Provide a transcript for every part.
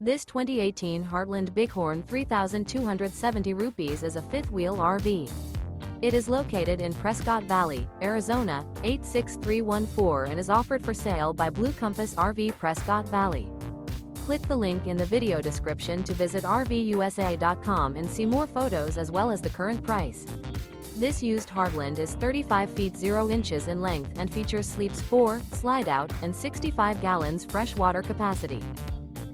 This 2018 Heartland Bighorn 3,270 rupees is a fifth-wheel RV. It is located in Prescott Valley, Arizona, 86314 and is offered for sale by Blue Compass RV Prescott Valley. Click the link in the video description to visit RVUSA.com and see more photos as well as the current price. This used Heartland is 35 feet 0 inches in length and features sleeps 4, slide-out, and 65 gallons fresh water capacity.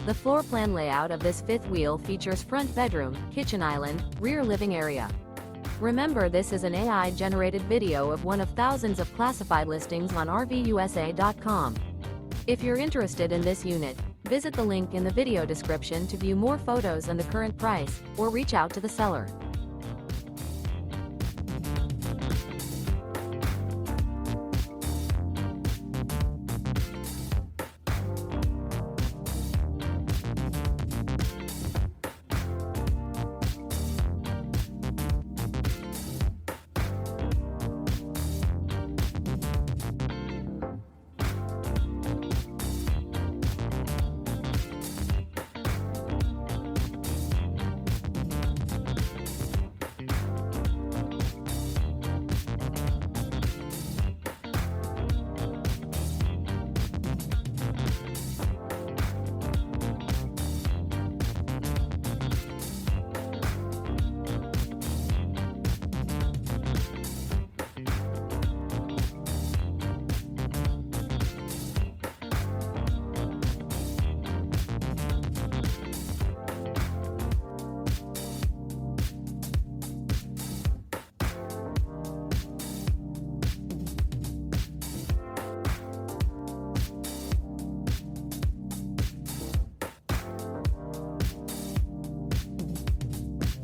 The floor plan layout of this fifth wheel features front bedroom, kitchen island, rear living area. Remember, this is an AI-generated video of one of thousands of classified listings on RVUSA.com. If you're interested in this unit, visit the link in the video description to view more photos and the current price, or reach out to the seller.